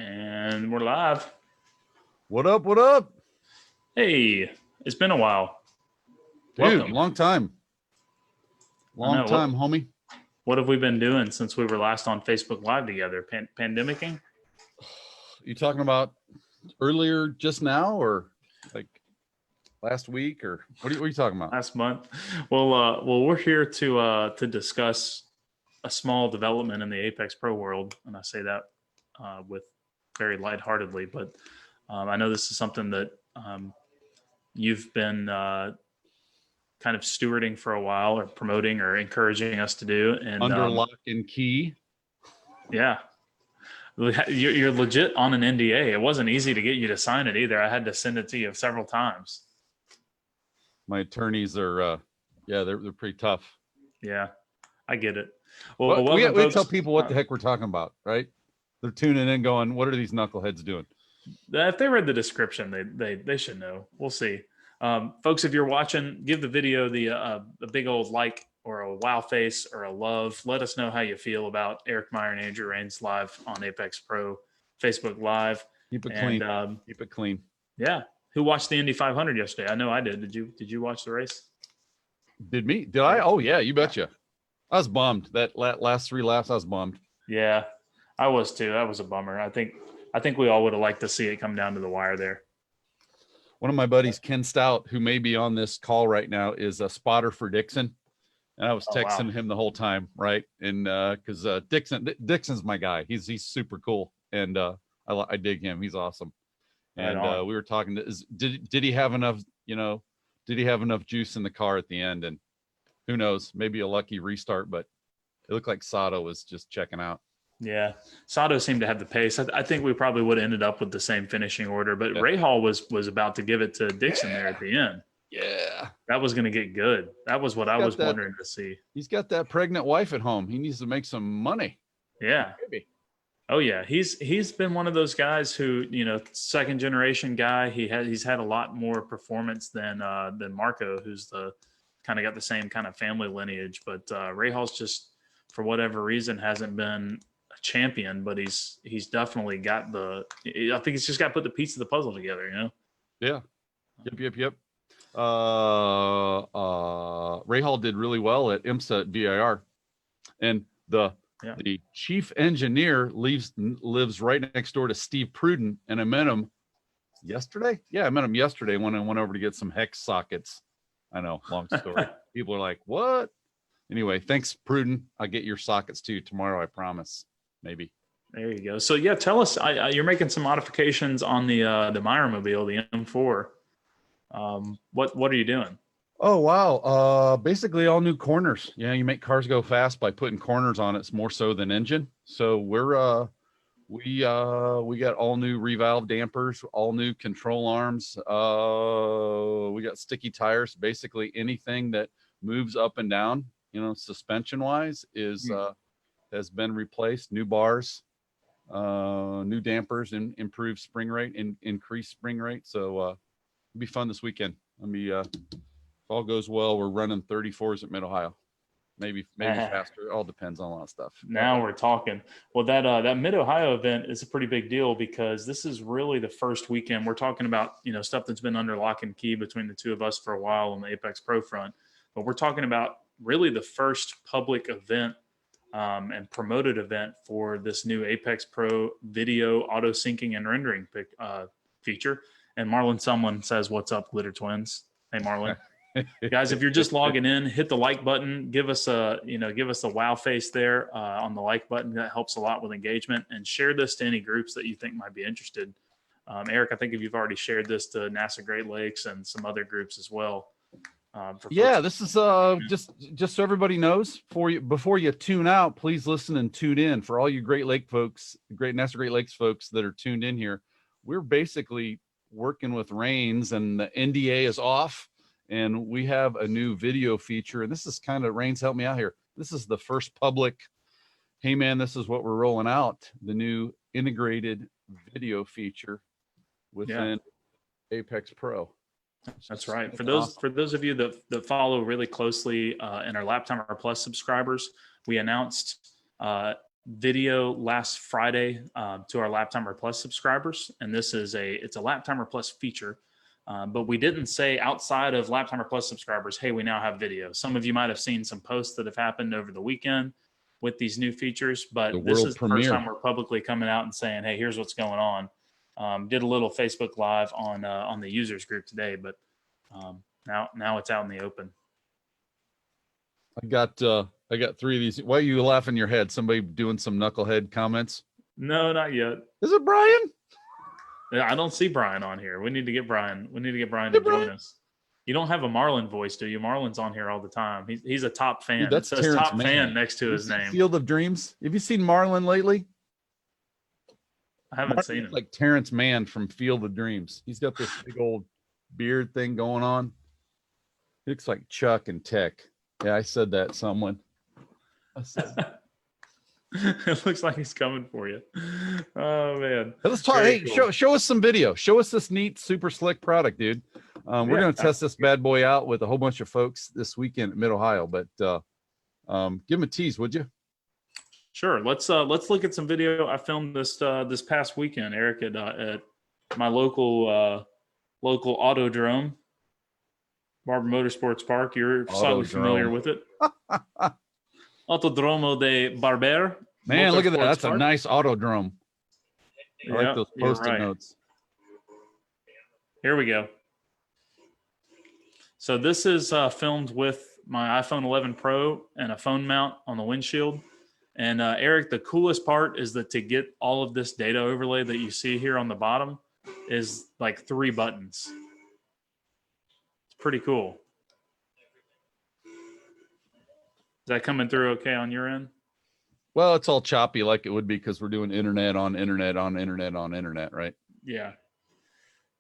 And we're live. What up? What up? Hey, it's been a while. Dude, Welcome. long time. Long time, homie. What have we been doing since we were last on Facebook Live together? Pandemicking? You talking about earlier just now or like last week or what are you talking about? Last month. Well, we're here to discuss a small development in the Apex Pro world, and I say that with very lightheartedly, but I know this is something that you've been kind of stewarding for a while, or promoting, or encouraging us to do. And under lock and key. Yeah, you're legit on an NDA. It wasn't easy to get you to sign it either. I had to send it to you several times. My attorneys are, they're pretty tough. Yeah, I get it. Well, we tell people what the heck we're talking about, right? They're tuning in going, what are these knuckleheads doing? If they read the description, they should know. We'll see. Folks, if you're watching, give the video the big old like, or a wow face, or a love. Let us know how you feel about Eric Meyer and Andrew Rains live on Apex Pro Facebook Live. Keep it clean. Keep it clean. Yeah. Who watched the Indy 500 yesterday? I know I did. Did you watch the race? Did I? Oh yeah, you betcha. I was bummed that last 3 laps. I was bummed. Yeah, I was too. That was a bummer. I think we all would have liked to see it come down to the wire there. One of my buddies, Ken Stout, who may be on this call right now, is a spotter for Dixon. And I was texting him the whole time, right? And because Dixon's my guy. He's super cool, and I dig him. He's awesome. And we were talking. Did he have enough? Did he have enough juice in the car at the end? And who knows? Maybe a lucky restart. But it looked like Sato was just checking out. Yeah, Sato seemed to have the pace. I think we probably would have ended up with the same finishing order, but Rahal was about to give it to Dixon there at the end. Yeah, that was going to get good. That was what I was wondering to see. He's got that pregnant wife at home. He needs to make some money. Yeah. Maybe. Oh yeah, he's been one of those guys who, second generation guy. He's had a lot more performance than Marco, who's the kind of got the same kind of family lineage. But Rahal's just, for whatever reason, hasn't been a champion. But he's definitely got I think he's just got to put the piece of the puzzle together. Yeah. Yep. Rahal did really well at IMSA at VIR, and the chief engineer lives right next door to Steve Pruden, and I met him yesterday. Yeah, I met him yesterday when I went over to get some hex sockets. I know, long story. People are like, what? Anyway, thanks, Pruden. I'll get your sockets to you tomorrow, I promise. Maybe. There you go. So yeah, tell us. You're making some modifications on the Meyer mobile, the M4. What are you doing? Oh wow, basically all new corners. Yeah, you make cars go fast by putting corners on it more so than engine. So we got all new revalve dampers, all new control arms. We got sticky tires. Basically anything that moves up and down, suspension wise, has been replaced. New bars, new dampers, and improved spring rate and increased spring rate. So it'll be fun this weekend. If all goes well, we're running 34s at Mid Ohio, maybe faster. It all depends on a lot of stuff. Now we're talking. Well, that Mid Ohio event is a pretty big deal, because this is really the first weekend we're talking about. Stuff that's been under lock and key between the two of us for a while on the Apex Pro front, but we're talking about really the first public event and promoted event for this new Apex Pro video auto syncing and rendering feature. And Marlon Sumlin says, "What's up, Glitter Twins?" Hey, Marlon. Guys, if you're just logging in, hit the like button. Give us a wow face there on the like button. That helps a lot with engagement. And share this to any groups that you think might be interested. Eric, I think if you've already shared this to NASA Great Lakes and some other groups as well. This is just so everybody knows, before you tune out, please listen and tune in. For all you Great Lake folks, NASA Great Lakes folks that are tuned in here, we're basically working with Rains, and the NDA is off, and we have a new video feature. And this is kind of, Rains, help me out here. This is the first public, hey man, this is what we're rolling out, the new integrated video feature within Apex Pro. That's right. For those of you that follow really closely and are Lap Timer Plus subscribers, we announced video last Friday to our Lap Timer Plus subscribers, and it's a Lap Timer Plus feature. But we didn't say outside of Lap Timer Plus subscribers, hey, we now have video. Some of you might have seen some posts that have happened over the weekend with these new features, but this is the first time we're publicly coming out and saying, hey, here's what's going on. Did a little Facebook Live on the users group today, but now it's out in the open. I got 3 of these. Why are you laughing your head? Somebody doing some knucklehead comments? No, not yet. Is it Brian? I don't see Brian on here. We need to get Brian. To join us. You don't have a Marlon voice, do you? Marlon's on here all the time. He's a top fan. Dude, that's it says top fan next to his name. Field of Dreams. Have you seen Marlon lately? I haven't seen him. Like Terrence Mann from Field of Dreams. He's got this big old beard thing going on. He looks like Chuck and Tech. Yeah, I said that. Someone. It looks like he's coming for you. Oh man. Let's talk. Hey, cool. show us some video. Show us this neat, super slick product, dude. We're going to test this bad boy out with a whole bunch of folks this weekend at Mid Ohio. But give them a tease, would you? Sure. Let's look at some video I filmed this past weekend, Eric, at my local autodrome, Barber Motorsports Park. You're probably familiar with it. Autodromo de Barber. Man, look at that. That's a nice autodrome. I like those post-it notes. Here we go. So this is filmed with my iPhone 11 Pro and a phone mount on the windshield. And Eric, the coolest part is that to get all of this data overlay that you see here on the bottom is like 3 buttons. It's pretty cool. Is that coming through okay on your end? Well, it's all choppy like it would be because we're doing internet on internet on internet on internet, right? Yeah.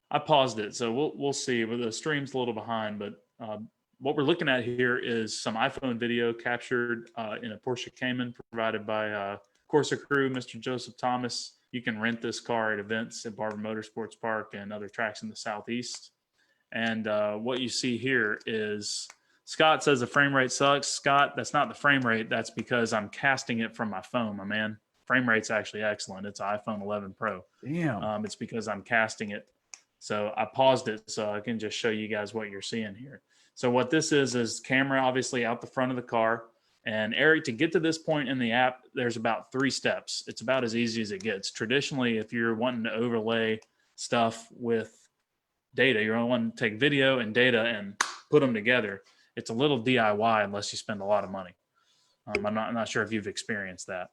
I paused it, so we'll see. But the stream's a little behind, but what we're looking at here is some iPhone video captured in a Porsche Cayman provided by Corsa crew, Mr. Joseph Thomas. You can rent this car at events at Barber Motorsports Park and other tracks in the Southeast. And what you see here is Scott says the frame rate sucks. Scott, that's not the frame rate. That's because I'm casting it from my phone, my man. Frame rate's actually excellent. It's an iPhone 11 Pro. Damn. It's because I'm casting it. So I paused it so I can just show you guys what you're seeing here. So what this is camera obviously out the front of the car. And Eric, to get to this point in the app, there's about 3 steps. It's about as easy as it gets. Traditionally, if you're wanting to overlay stuff with data, you're wanting to take video and data and put them together. It's a little DIY unless you spend a lot of money. I'm not sure if you've experienced that,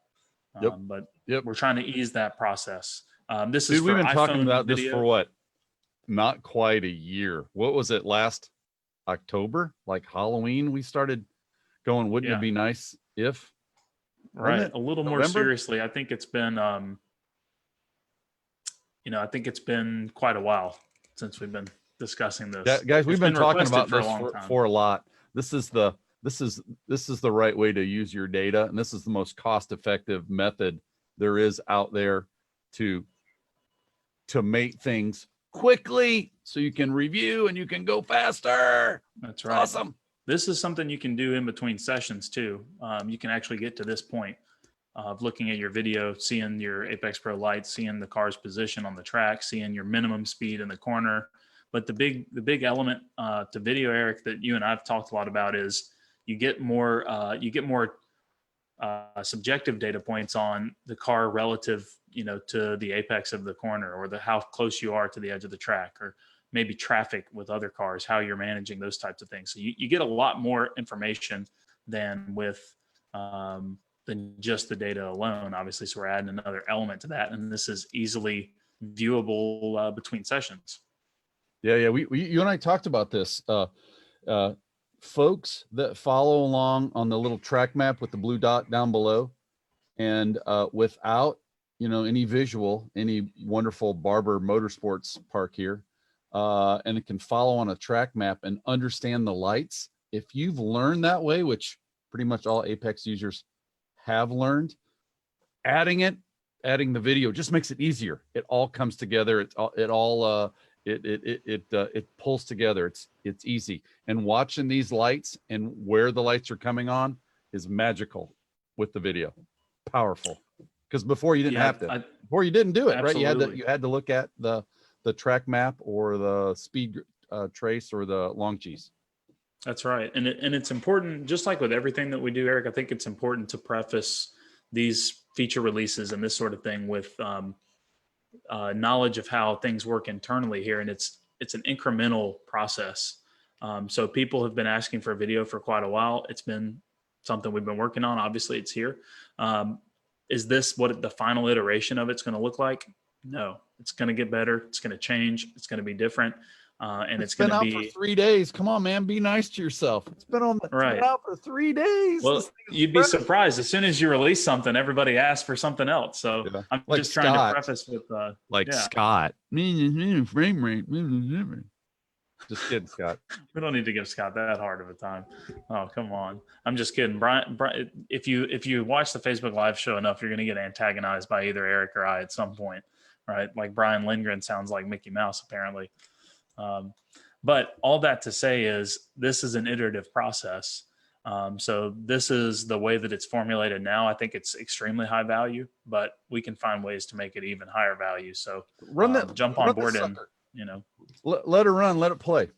but we're trying to ease that process. This is we've been talking about video. This for what? Not quite a year. What was it, last October? Like Halloween, we started going, wouldn't it be nice if? Right. A little more seriously, I think it's been, I think it's been quite a while since we've been discussing this. Guys, we've been talking about this for a lot. This is the right way to use your data, and this is the most cost-effective method there is out there to make things quickly so you can review and you can go faster. That's right. Awesome. This is something you can do in between sessions too. You can actually get to this point of looking at your video, seeing your Apex Pro lights, seeing the car's position on the track, seeing your minimum speed in the corner. But the big element to video, Eric, that you and I've talked a lot about is you get more subjective data points on the car relative, to the apex of the corner, or how close you are to the edge of the track, or maybe traffic with other cars, how you're managing those types of things. So you get a lot more information than with than just the data alone, obviously. So we're adding another element to that, and this is easily viewable between sessions. Yeah. You and I talked about this. Folks that follow along on the little track map with the blue dot down below, and without any visual, any wonderful Barber Motorsports Park here, and it can follow on a track map and understand the lights. If you've learned that way, which pretty much all Apex users have learned, adding the video just makes it easier. It all comes together. It pulls together. It's easy. And watching these lights and where the lights are coming on is magical with the video. powerful, because before you didn't Yeah, have to. Before you didn't do it, right? absolutely. You had to look at the track map or the speed trace or the long cheese. That's right. And it's important, just like with everything that we do, Eric, I think it's important to preface these feature releases and this sort of thing with knowledge of how things work internally here. And it's an incremental process. So people have been asking for a video for quite a while. It's been something we've been working on. Obviously it's here. Is this what the final iteration of it's going to look like? No, it's going to get better. It's going to change. It's going to be different. And it's going to be out for 3 days. Come on, man, be nice to yourself. It's been out for 3 days. Well, you'd be surprised. As soon as you release something, everybody asks for something else. So yeah. I'm like just trying to preface with Scott. Frame rate. Just kidding, Scott. We don't need to give Scott that hard of a time. Oh, come on. I'm just kidding. Brian, if you watch the Facebook Live show enough, you're going to get antagonized by either Eric or I at some point, right? Like Brian Lindgren sounds like Mickey Mouse, apparently. But all that to say is this is an iterative process. So this is the way that it's formulated now. I think it's extremely high value, but we can find ways to make it even higher value. So jump on board and, let it run, let it play.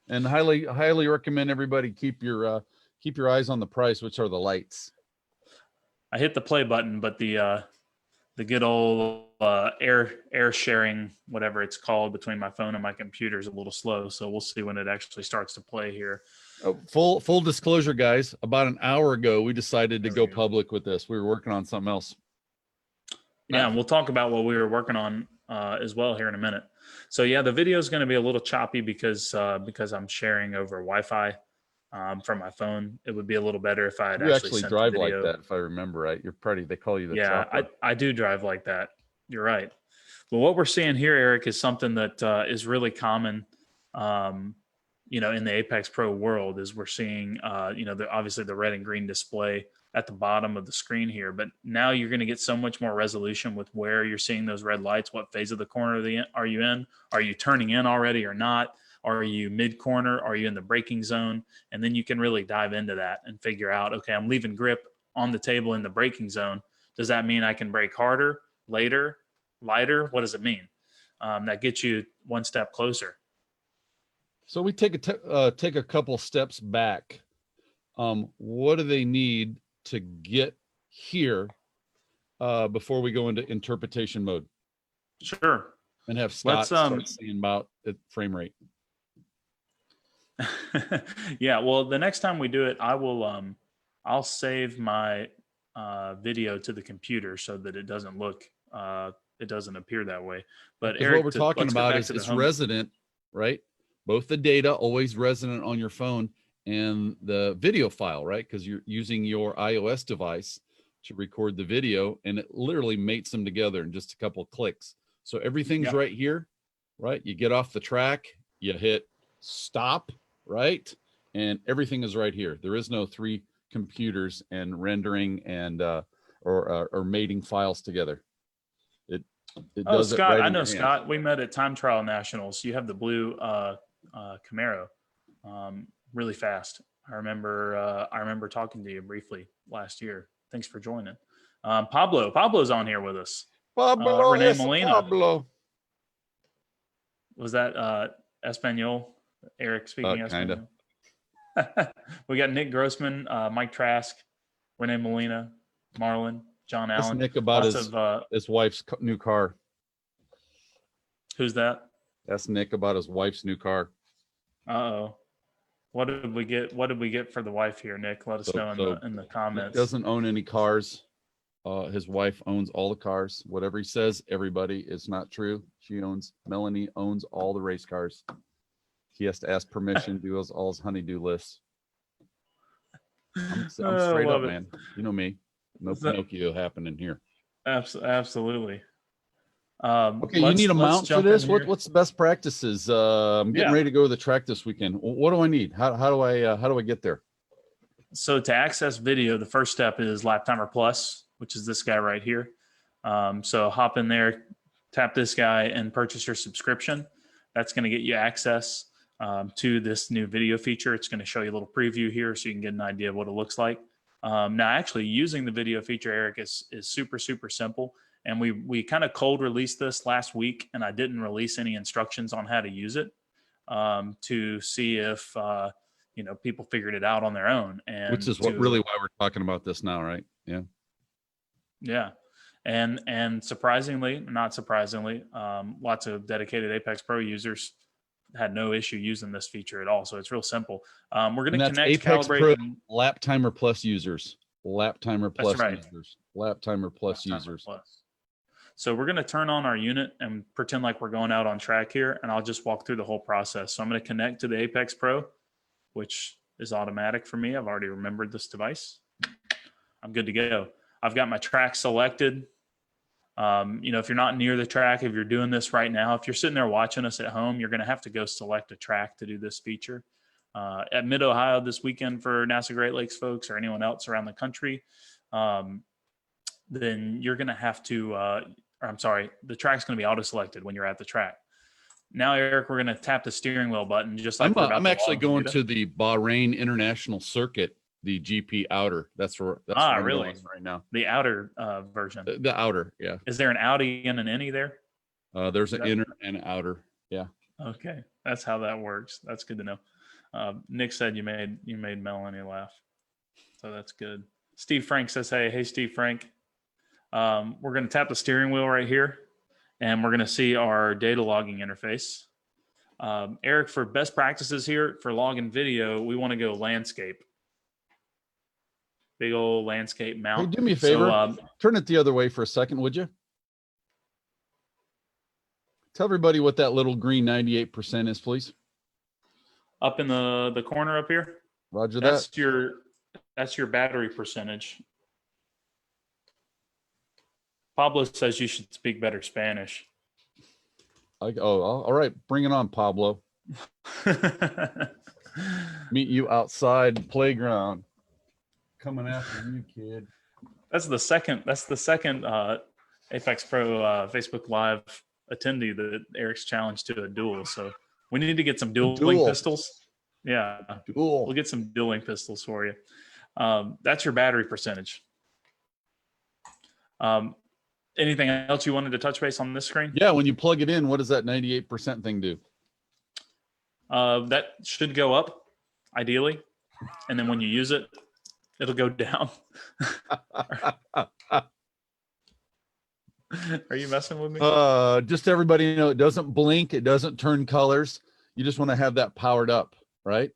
And highly recommend everybody keep your eyes on the price, which are the lights. I hit the play button, but the good old air sharing, whatever it's called, between my phone and my computer is a little slow. So we'll see when it actually starts to play here. Full disclosure, guys. About an hour ago, we decided to go public with this. We were working on something else. Yeah, and we'll talk about what we were working on as well here in a minute. So yeah, the video is going to be a little choppy because I'm sharing over Wi-Fi from my phone. It would be a little better if I had actually sent drive the video. like that, if I remember right. You're pretty. They call you the chopper. I do drive like that. You're right. Well, what we're seeing here, Eric, is something that is really common. In the Apex Pro world, is we're seeing obviously the red and green display at the bottom of the screen here, but now you're going to get so much more resolution with where you're seeing those red lights. What phase of the corner are you in? Are you turning in already or not? Are you mid corner? Are you in the braking zone? And then you can really dive into that and figure out, okay, I'm leaving grip on the table in the braking zone. Does that mean I can brake harder, later, lighter? What does it mean? That gets you one step closer. So we take a couple steps back. What do they need to get here before we go into interpretation mode? Sure. And have Scott start saying about the frame rate. Yeah. Well, the next time we do it, I'll save my video to the computer so that it doesn't it doesn't appear that way. But Eric, what we're talking about is it's resident, right? Both the data always resident on your phone and the video file, right? Because you're using your iOS device to record the video, and it literally mates them together in just a couple of clicks. So everything's right here, right? You get off the track, you hit stop, right? And everything is right here. There is no three computers and rendering and or mating files together. It does Scott, it right I know Scott. We met at Time Trial Nationals. You have the blue Camaro, really fast. I remember talking to you briefly last year. Thanks for joining. Pablo's on here with us. Renee Molina. Pablo. Was that Espanol? Eric speaking Espanol? Kind of. We got Nick Grossman, Mike Trask, Renee Molina, Marlon, John Allen. That's Nick about his wife's new car. Who's that? That's Nick about his wife's new car. Uh-oh. What did we get for the wife here, Nick? Let us know in the comments. Nick doesn't own any cars. His wife owns all the cars. Whatever he says, everybody, it's not true. Melanie owns all the race cars. He has to ask permission, do all his honeydew lists. I'm straight up, man. You know me. No Pinocchio happening here. Absolutely. Okay, you need a mount for this. What's the best practices? I'm getting ready to go to the track this weekend. What do I need? How do I get there? So to access video, the first step is Lap Timer Plus, which is this guy right here. So hop in there, tap this guy, and purchase your subscription. That's going to get you access to this new video feature. It's going to show you a little preview here so you can get an idea of what it looks like. Now, actually using the video feature, Eric, is super, super simple. And we kind of cold released this last week, and I didn't release any instructions on how to use it to see if people figured it out on their own. And which is really why we're talking about this now, right? Yeah. Yeah. And surprisingly, not surprisingly, lots of dedicated Apex Pro users had no issue using this feature at all. So it's real simple. We're going to connect, Apex calibrate, Pro and Lap Timer Plus users. Lap Timer Plus right. users. Lap Timer Plus users. So we're going to turn on our unit and pretend like we're going out on track here, and I'll just walk through the whole process. So I'm going to connect to the Apex Pro, which is automatic for me. I've already remembered this device. I'm good to go. I've got my track selected. If you're not near the track, if you're doing this right now, if you're sitting there watching us at home, you're going to have to go select a track to do this feature. At Mid-Ohio this weekend for NASA Great Lakes folks or anyone else around the country, then you're going to have to, the track's going to be auto-selected when you're at the track. Now, Eric, we're going to tap the steering wheel button just like I'm actually going to the Bahrain International Circuit, the GP outer. That's where I'm really going right now. The outer version. The outer, yeah. Is there an outie and an innie there? There's an inner and an outer. Yeah. Okay, that's how that works. That's good to know. Nick said you made Melanie laugh, so that's good. Steve Frank says, "Hey, Steve Frank." We're going to tap the steering wheel right here, and we're going to see our data logging interface. Eric, for best practices here for logging video, we want to go landscape. Big old landscape mount. Hey, do me a favor. Turn it the other way for a second, would you? Tell everybody what that little green 98% is, please. Up in the corner up here. Roger that. That's your battery percentage. Pablo says you should speak better Spanish. All right. Bring it on, Pablo. Meet you outside the playground. Coming after you, kid. That's the second Apex Pro Facebook Live attendee that Eric's challenged to a duel. So we need to get some dueling pistols. Yeah. We'll get some dueling pistols for you. That's your battery percentage. Anything else you wanted to touch base on this screen? Yeah, when you plug it in, what does that 98% thing do? That should go up, ideally. And then when you use it, it'll go down. Are you messing with me? Just everybody know, it doesn't blink. It doesn't turn colors. You just want to have that powered up, right?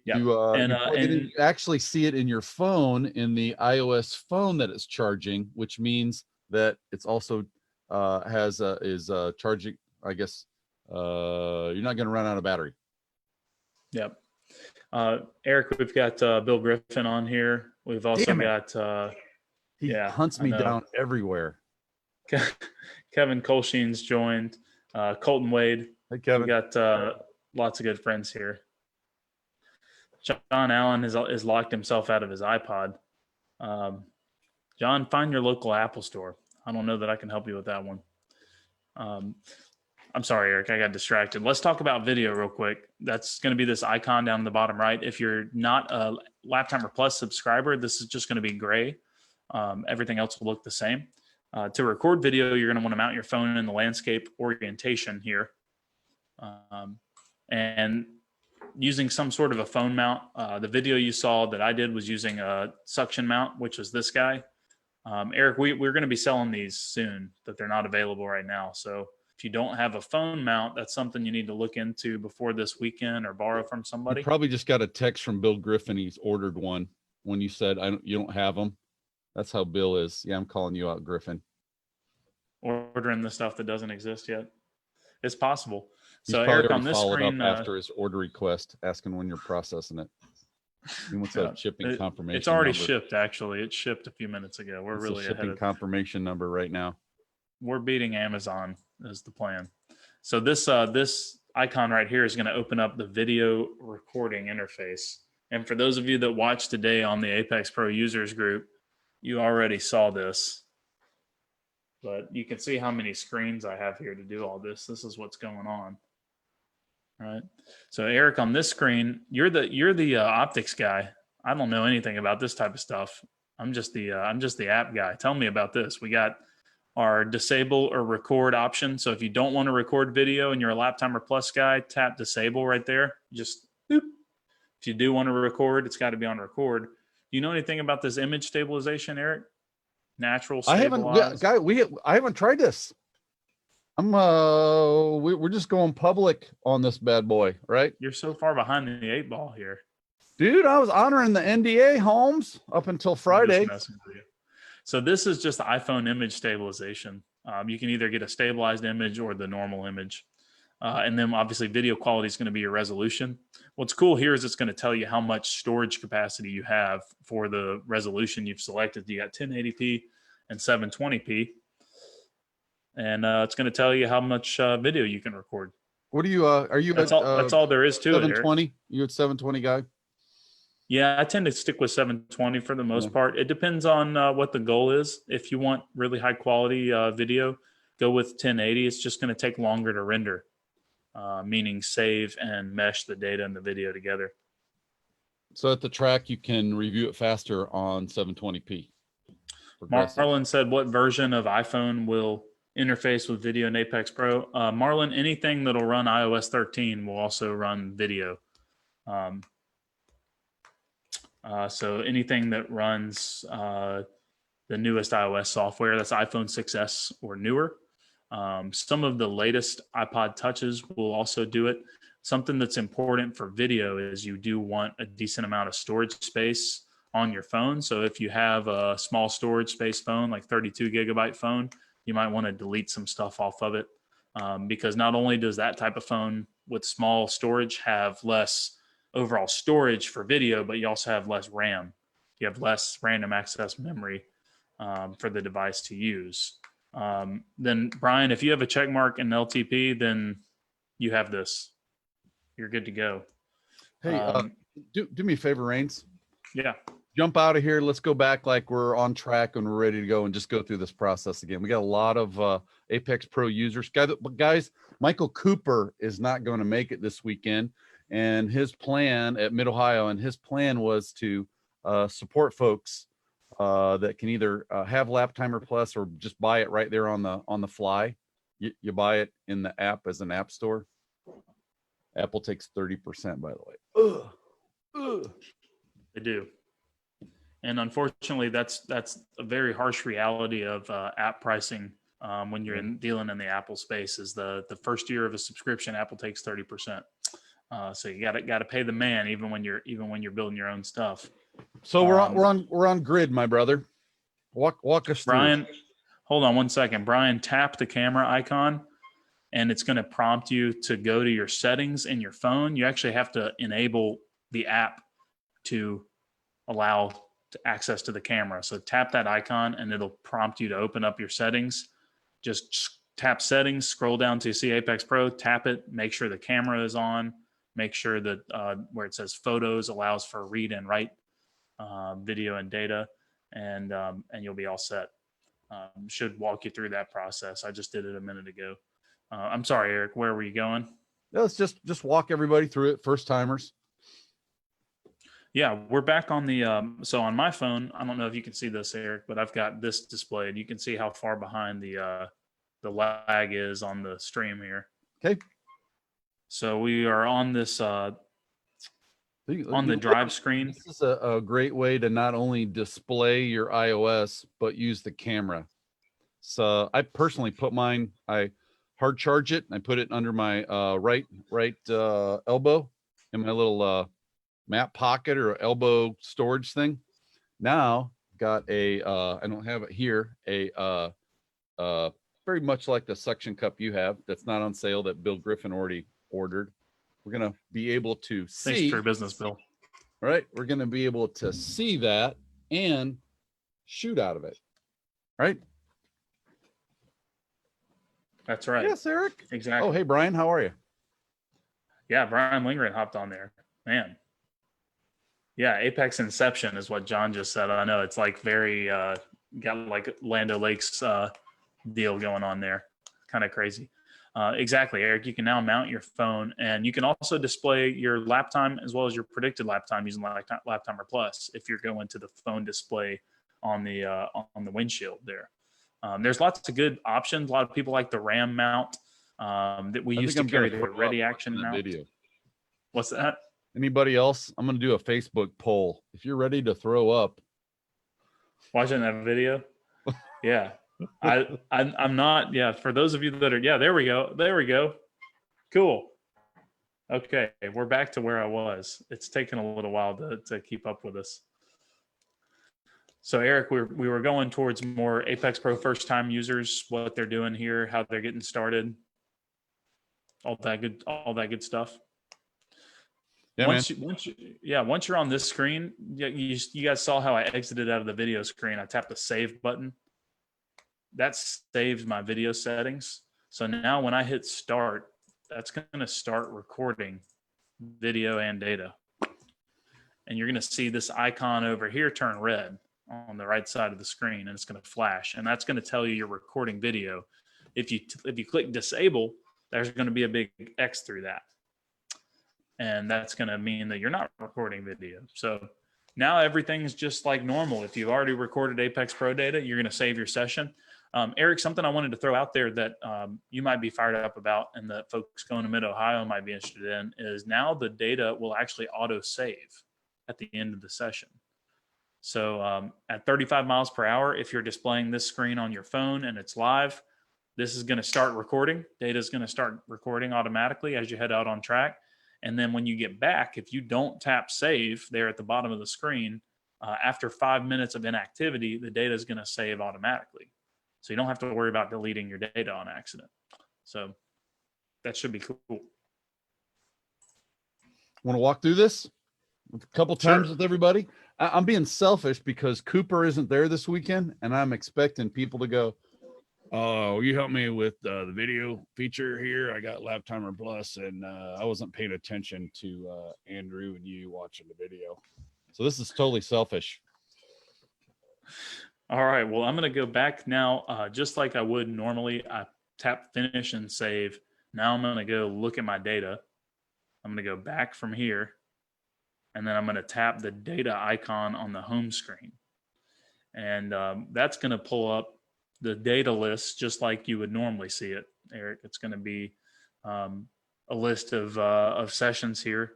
Yeah. You actually see it in your phone, in the iOS phone, that it's charging, which means that it's also is charging. I guess you're not going to run out of battery. Yep. Eric, we've got Bill Griffin on here. We've also got he hunts me down everywhere. Kevin Colsheen's joined. Colton Wade. Hey, Kevin. We got lots of good friends here. John Allen has locked himself out of his iPod. John, find your local Apple store. I don't know that I can help you with that one. I'm sorry, Eric, I got distracted. Let's talk about video real quick. That's going to be this icon down in the bottom right. If you're not a Lap Timer Plus subscriber, this is just going to be gray. Everything else will look the same. To record video, you're going to want to mount your phone in the landscape orientation here. And using some sort of a phone mount. The video you saw that I did was using a suction mount, which is this guy. Eric, we're going to be selling these soon, that they're not available right now. So if you don't have a phone mount, that's something you need to look into before this weekend or borrow from somebody. You probably just got a text from Bill Griffin. He's ordered one when you said you don't have them. That's how Bill is. Yeah, I'm calling you out, Griffin. Ordering the stuff that doesn't exist yet. It's possible. He's so Eric, on this screen, after his order request, asking when you're processing it. He wants that shipping confirmation. It's already shipped. Actually, it shipped a few minutes ago. We're really ahead of confirmation number right now. We're beating Amazon is the plan. So this icon right here is going to open up the video recording interface. And for those of you that watched today on the Apex Pro users group, you already saw this. But you can see how many screens I have here to do all this. This is what's going on. All right. So Eric, on this screen, you're the optics guy. I don't know anything about this type of stuff. I'm just the app guy. Tell me about this. We got our disable or record option. So if you don't want to record video and you're a Lap Timer Plus guy, tap disable right there. Just boop. If you do want to record, it's got to be on record. Do you know anything about this image stabilization, Eric? Natural stabilize. I haven't tried this. We're just going public on this bad boy, right? You're so far behind the 8 ball here. Dude, I was honoring the NDA, Holmes, up until Friday. So this is just the iPhone image stabilization. You can either get a stabilized image or the normal image. And then obviously video quality is going to be your resolution. What's cool here is it's going to tell you how much storage capacity you have for the resolution you've selected. You got 1080p and 720p. And it's going to tell you how much video you can record. What are you that's all there is to 720? it. You a 720 guy? Yeah, I tend to stick with 720 for the most part. It depends on what the goal is. If you want really high quality video, go with 1080. It's just going to take longer to render, meaning save and mesh the data and the video together. So at the track, you can review it faster on 720p. Marlon said, what version of iPhone will interface with video in Apex Pro? Marlon, anything that'll run iOS 13 will also run video. So anything that runs the newest iOS software, that's iPhone 6S or newer. Some of the latest iPod Touches will also do it. Something that's important for video is you do want a decent amount of storage space on your phone. So if you have a small storage space phone, like 32 gigabyte phone, you might want to delete some stuff off of it, because not only does that type of phone with small storage have less overall storage for video, but you also have less RAM. You have less random access memory for the device to use. Then Brian, if you have a check mark in LTP, then you have this. You're good to go. Hey, do me a favor, Rains. Yeah. Jump out of here. Let's go back like we're on track and we're ready to go and just go through this process again. We got a lot of Apex Pro users. Guys, Michael Cooper is not going to make it this weekend. And his plan at Mid-Ohio, and his plan was to support folks that can either have Lap Timer Plus or just buy it right there on the fly. You buy it in the app as an app store. Apple takes 30%, by the way. They do. And unfortunately, that's a very harsh reality of app pricing when you're dealing in the Apple space. Is the first year of a subscription, Apple takes 30%. So you got to pay the man even when you're building your own stuff. So we're on grid, my brother. Walk us through. Brian, hold on one second. Brian, tap the camera icon, and it's going to prompt you to go to your settings in your phone. You actually have to enable the app to allow access to the camera. So tap that icon, and it'll prompt you to open up your settings. Just tap settings, scroll down to see Apex Pro, tap it, make sure the camera is on, make sure that where it says photos allows for read and write video and data, and you'll be all set. Should walk you through that process. I just did it a minute ago. I'm sorry, Eric, where were you going? Let's just walk everybody through it, first timers. Yeah, we're back on the, so on my phone, I don't know if you can see this, Eric, but I've got this displayed. You can see how far behind the lag is on the stream here. Okay. So we are on this, on the drive screen. This is a great way to not only display your iOS, but use the camera. So I personally put mine, I hard charge it, and I put it under my right elbow in my little map pocket or elbow storage thing. Now got a I don't have it here, a very much like the suction cup you have that's not on sale that Bill Griffin already ordered. We're gonna be able to see. Thanks for your business, Bill. All right, we're gonna be able to see that and shoot out of it. Right? That's right. Yes, Eric. Exactly. Oh, hey Brian, how are you? Yeah, Brian Lindgren hopped on there. Man. Yeah, Apex Inception is what John just said. I know it's like very got like Land O'Lakes deal going on there. kind of crazy. Exactly, Eric. You can now mount your phone, and you can also display your lap time as well as your predicted lap time using Lap Timer Plus if you're going to the phone display on the windshield there. There's lots of good options. A lot of people like the RAM mount that we used to carry, the Ready Action mount. Video. What's that? Anybody else? I'm going to do a Facebook poll. If you're ready to throw up, watching that video, yeah. I'm not. Yeah, for those of you that are, yeah, there we go. Cool. Okay, we're back to where I was. It's taken a little while to keep up with us. So Eric, we were going towards more Apex Pro first time users, what they're doing here, how they're getting started, all that good stuff. Yeah, once you're on this screen, you guys saw how I exited out of the video screen. I tapped the save button. That saved my video settings. So now when I hit start, that's going to start recording video and data. And you're going to see this icon over here turn red on the right side of the screen, and it's going to flash. And that's going to tell you you're recording video. If you click disable, there's going to be a big X through that. And that's going to mean that you're not recording video. So now everything's just like normal. If you've already recorded Apex Pro data, you're going to save your session. Eric, something I wanted to throw out there that you might be fired up about and that folks going to Mid-Ohio might be interested in is now the data will actually auto-save at the end of the session. So at 35 miles per hour, if you're displaying this screen on your phone and it's live, this is going to start recording. Data is going to start recording automatically as you head out on track. And then when you get back, if you don't tap save there at the bottom of the screen, after 5 minutes of inactivity, the data is going to save automatically. So you don't have to worry about deleting your data on accident. So that should be cool. Want to walk through this a couple times with everybody? I'm being selfish because Cooper isn't there this weekend, and I'm expecting people to go, oh, you help me with the video feature here. I got Lap Timer Plus, and I wasn't paying attention to Andrew and you watching the video. So this is totally selfish. All right. Well, I'm going to go back now, just like I would normally. I tap finish and save. Now I'm going to go look at my data. I'm going to go back from here, and then I'm going to tap the data icon on the home screen. And that's going to pull up the data list just like you would normally see it, Eric. It's going to be a list of sessions here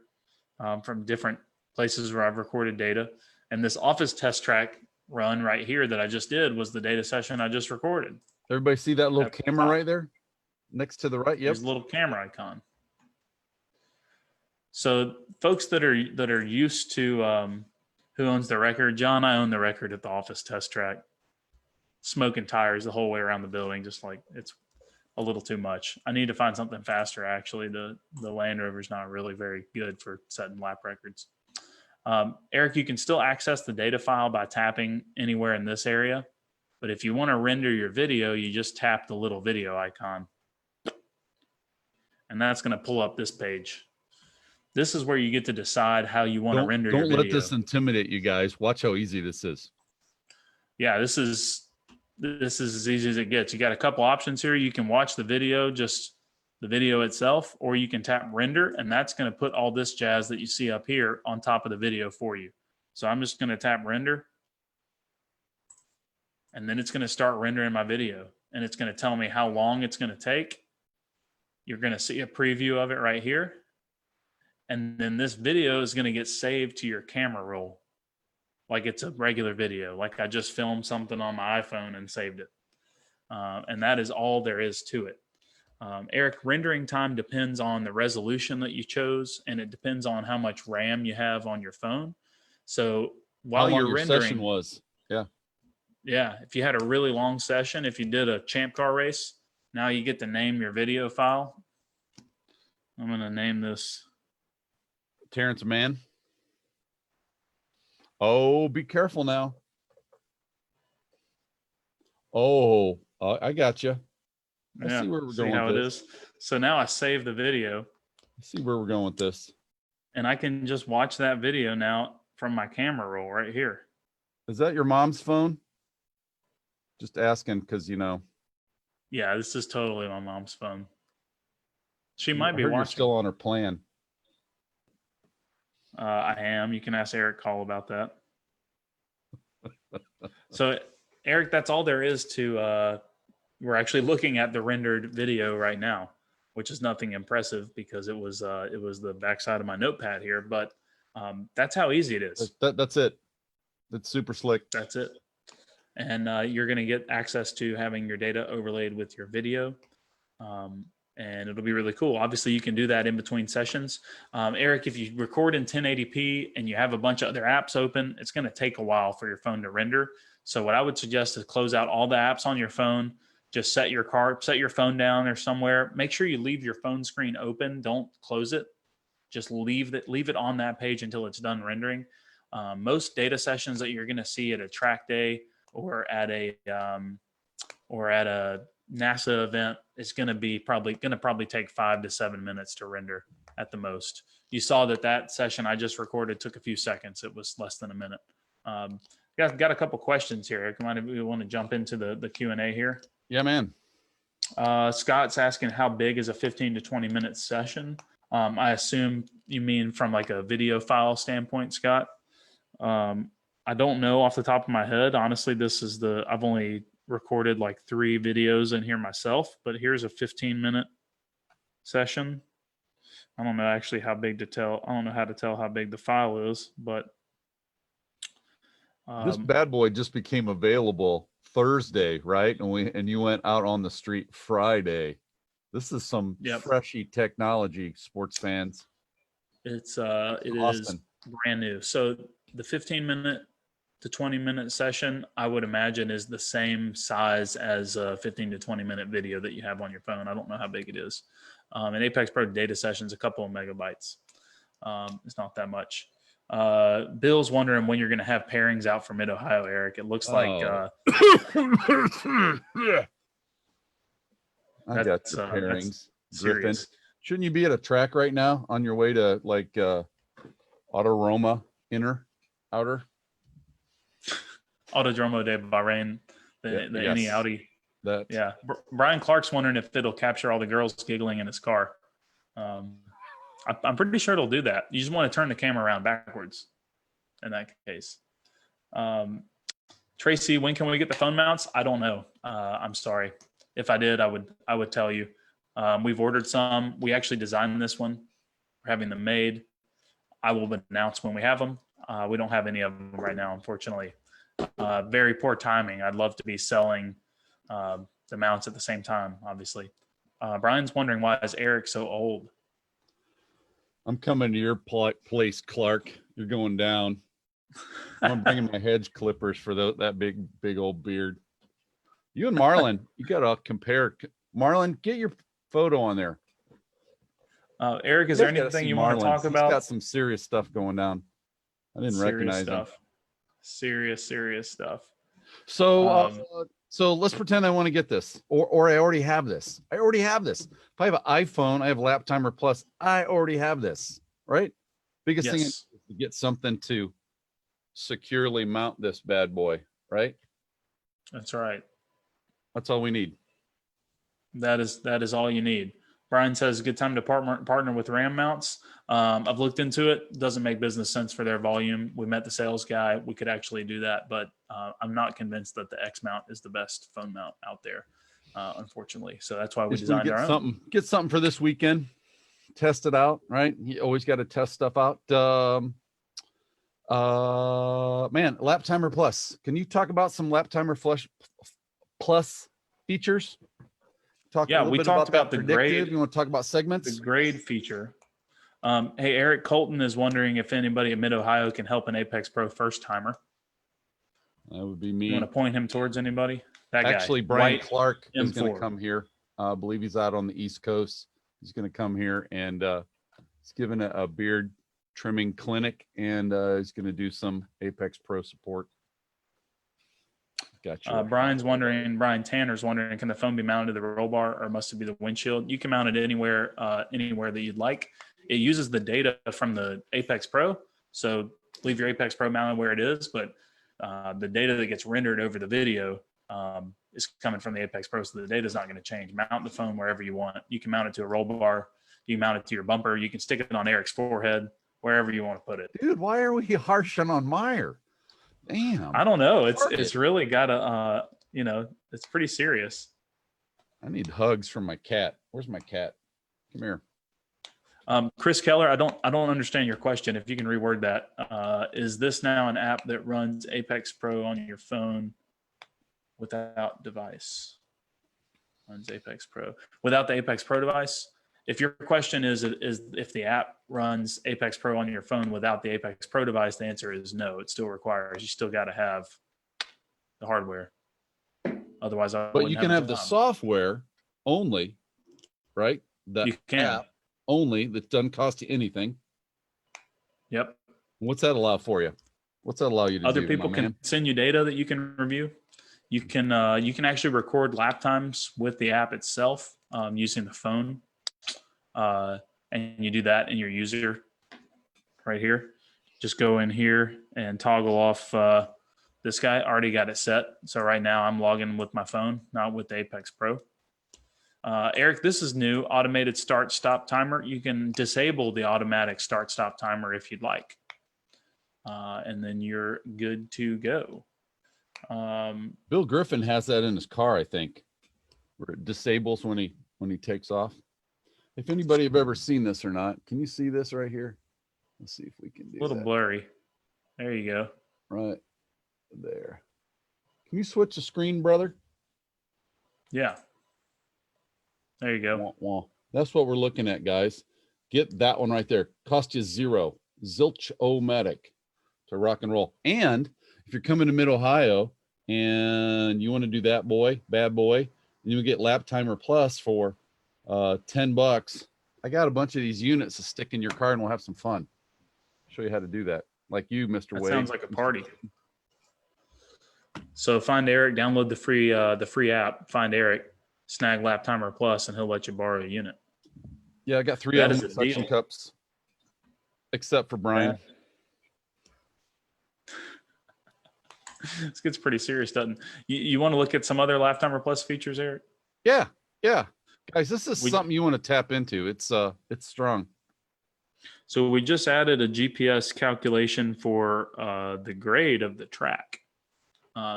from different places where I've recorded data. And this office test track run right here that I just did was the data session I just recorded. Everybody see that little camera right there next to the right? Yep. There's a little camera icon. So folks that are used to who owns the record, John, I own the record at the office test track. Smoking tires the whole way around the building, just like it's a little too much. I need to find something faster. Actually, the Land Rover is not really very good for setting lap records. Eric, you can still access the data file by tapping anywhere in this area, but if you want to render your video, you just tap the little video icon, and that's going to pull up this page. This is where you get to decide how you want to render your video. Don't let this intimidate you guys. Watch how easy this is. Yeah, this is as easy as it gets. You got a couple options here. You can watch the video, just the video itself, or you can tap render, and that's going to put all this jazz that you see up here on top of the video for you. So I'm just going to tap render, and then it's going to start rendering my video, and it's going to tell me how long it's going to take. You're going to see a preview of it right here. And then this video is going to get saved to your camera roll like it's a regular video, like I just filmed something on my iPhone and saved it. And that is all there is to it. Eric, rendering time depends on the resolution that you chose, and it depends on how much RAM you have on your phone. So while you're rendering, session was, yeah, if you had a really long session, if you did a champ car race, now you get to name your video file. I'm going to name this Terrence Mann. Oh, be careful now. Oh, I got you. I see where we're going. See how it is. So now I save the video. I see where we're going with this. And I can just watch that video now from my camera roll right here. Is that your mom's phone? Just asking because, you know. Yeah, this is totally my mom's phone. She I might be heard you're watching. still on her plan. I am. You can ask Eric Call about that. So, Eric, that's all there is to. We're actually looking at the rendered video right now, which is nothing impressive because it was the backside of my notepad here. But that's how easy it is. That's it. That's super slick. That's it. And you're going to get access to having your data overlaid with your video. And it'll be really cool. Obviously, you can do that in between sessions. Eric, if you record in 1080p and you have a bunch of other apps open, it's going to take a while for your phone to render. So what I would suggest is close out all the apps on your phone. Just set your phone down or somewhere. Make sure you leave your phone screen open. Don't close it. Just leave it on that page until it's done rendering. Most data sessions that you're going to see at a track day or at a NASA event is going to probably take 5 to 7 minutes to render at the most. You saw that session I just recorded took a few seconds. It was less than a minute. Got a couple questions here. Come on, if we want to jump into the Q&A here. Yeah, man. Scott's asking, how big is a 15 to 20 minute session? I assume you mean from like a video file standpoint, Scott. I don't know off the top of my head. Honestly, I've only recorded like 3 videos in here myself, but here's a 15-minute session. I don't know actually how big to tell. I don't know how to tell how big the file is, but this bad boy just became available Thursday, right? And you went out on the street Friday. This is some freshy technology, sports fans. It is brand new. So the 15-minute to 20-minute session, I would imagine, is the same size as a 15 to 20-minute video that you have on your phone. I don't know how big it is. An Apex Pro data session is a couple of megabytes. It's not that much. Bill's wondering when you're going to have pairings out for Mid-Ohio, Eric. It looks like I got the pairings. Griffin, shouldn't you be at a track right now on your way to like Autoroma outer? Autodromo de Bahrain, the any Audi. Yeah. Brian Clark's wondering if it'll capture all the girls giggling in his car. I'm pretty sure it'll do that. You just want to turn the camera around backwards in that case. Tracy, when can we get the phone mounts? I don't know. I'm sorry. If I did, I would tell you. We've ordered some. We actually designed this one. We're having them made. I will announce when we have them. We don't have any of them right now, unfortunately. Very poor timing. I'd love to be selling the mounts at the same time, obviously. Brian's wondering, why is Eric so old? I'm coming to your place, Clark. You're going down. I'm bringing my hedge clippers for that big old beard. You and Marlon, you got to compare. Marlon, get your photo on there. Eric, is there anything you want to talk about? He's got some serious stuff going down. I didn't recognize him. Serious stuff. So let's pretend I want to get this, or I already have this. If I have an iPhone, I have Lap Timer Plus. I already have this, right? Biggest thing is to get something to securely mount this bad boy, right? That's right. That's all we need. That is all you need. Brian says, good time to partner with RAM mounts. I've looked into it. Doesn't make business sense for their volume. We met the sales guy. We could actually do that, but I'm not convinced that the X mount is the best phone mount out there, unfortunately. So that's why we designed our own. Get something for this weekend. Test it out, right? You always got to test stuff out. Man, Lap Timer Plus. Can you talk about some Lap Timer Plus features? We talked about the grade. You want to talk about segments? The grade feature. Hey, Eric Colton is wondering if anybody at Mid-Ohio can help an Apex Pro first timer. That would be me. You want to point him towards anybody? Actually, Brian Clark is going to come here. I believe he's out on the East Coast. He's going to come here and he's giving a beard trimming clinic, and he's going to do some Apex Pro support. Gotcha. Brian Tanner's wondering, can the phone be mounted to the roll bar, or must it be the windshield? You can mount it anywhere that you'd like. It uses the data from the Apex Pro, so leave your Apex Pro mounted where it is, but the data that gets rendered over the video is coming from the Apex Pro, so the data is not going to change. Mount the phone wherever you want. You can mount it to a roll bar. You can mount it to your bumper. You can stick it on Eric's forehead, wherever you want to put it. Dude, why are we harshing on Meyer? Damn. I don't know. It's really got a, it's pretty serious. I need hugs from my cat. Where's my cat? Come here. Chris Keller, I don't understand your question. If you can reword that, is this now an app that runs Apex Pro on your phone without device? Runs Apex Pro without the Apex Pro device? If your question is if the app runs Apex Pro on your phone without the Apex Pro device, the answer is no. It still requires, you still got to have the hardware. Otherwise, but you can have the software only, right? The you can. App only that doesn't cost you anything. Yep. What's that allow for you? What's that allow you to do? Other people can send you data that you can review. You can actually record lap times with the app itself using the phone. And you do that in your user right here. Just go in here and toggle off this guy. Already got it set. So right now I'm logging with my phone, not with the Apex Pro. Eric, this is new, automated start stop timer. You can disable the automatic start stop timer if you'd like. And then you're good to go. Bill Griffin has that in his car, I think, where it disables when he takes off. If anybody have ever seen this or not, can you see this right here? Let's see if we can do a little that. Blurry. There you go. Right there. Can you switch the screen, brother? Yeah. There you go. Wah, wah. That's what we're looking at, guys. Get that one right there. Cost you $0. Zilch-O-Matic to rock and roll. And if you're coming to Mid-Ohio and you want to do that bad boy, and you get Lap Timer Plus for $10. I got a bunch of these units to stick in your car and we'll have some fun. Show you how to do that. Like you, Mr. That Wade. sounds like a party. So find Eric, download the free app, find Eric, snag Lap Timer Plus, and he'll let you borrow a unit. Yeah, I got 3 of them suction cups, except for Brian. This gets pretty serious, doesn't it? You want to look at some other Lap Timer Plus features, Eric? Yeah. Guys, this is something you want to tap into. It's strong. So we just added a GPS calculation for the grade of the track.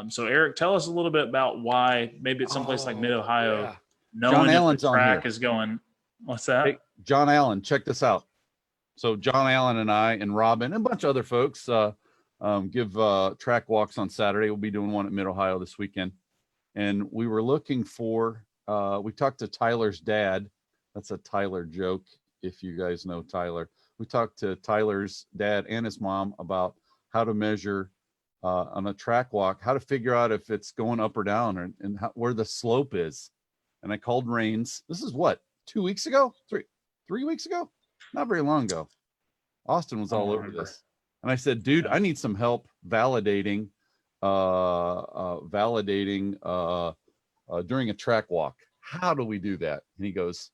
So Eric, tell us a little bit about why maybe it's someplace like Mid-Ohio, knowing if the track is going. What's that? Hey, John Allen, check this out. So John Allen and I and Robin and a bunch of other folks give track walks on Saturday. We'll be doing one at Mid-Ohio this weekend. And we were looking for, we talked to Tyler's dad. That's a Tyler joke, if you guys know Tyler. We talked to Tyler's dad and his mom about how to measure on a track walk, how to figure out if it's going up or down and where the slope is. And I called Rains. This is what, 2 weeks ago? Three weeks ago? Not very long ago. Austin was all over this. And I said, dude, I need some help validating during a track walk. How do we do that? And he goes,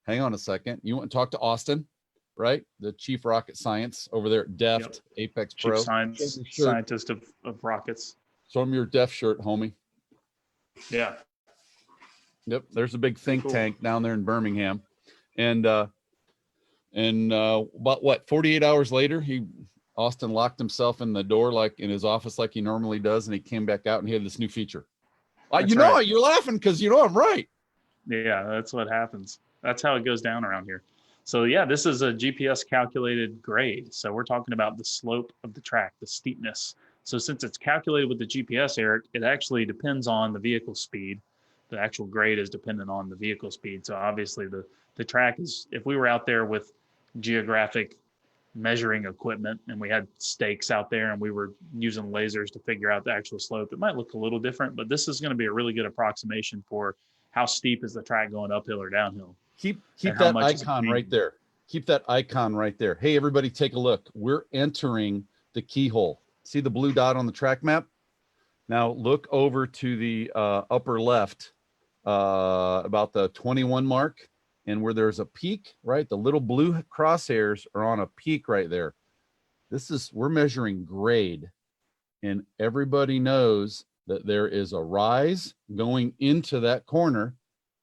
hang on a second. You want to talk to Austin, right? The chief rocket science over there at Deft, Apex Pro. Chief scientist of rockets. Show him your Deft shirt, homie. Yeah. Yep. There's a big think tank down there in Birmingham. And about 48 hours later, Austin locked himself in the door, like in his office, like he normally does. And he came back out and he had this new feature. You're laughing because I'm right. Yeah, that's what happens. That's how it goes down around here. So yeah, this is a GPS calculated grade. So we're talking about the slope of the track, the steepness. So since it's calculated with the GPS, Eric, it actually depends on the vehicle speed. The actual grade is dependent on the vehicle speed. So obviously the track is, if we were out there with geographic measuring equipment and we had stakes out there and we were using lasers to figure out the actual slope, it might look a little different, but this is going to be a really good approximation for how steep is the track going uphill or downhill. Keep that icon right there. Keep that icon right there. Hey, everybody, take a look. We're entering the keyhole. See the blue dot on the track map? Now look over to the upper left, about the 21 mark, and where there's a peak, right? The little blue crosshairs are on a peak right there. We're measuring grade, and everybody knows that there is a rise going into that corner,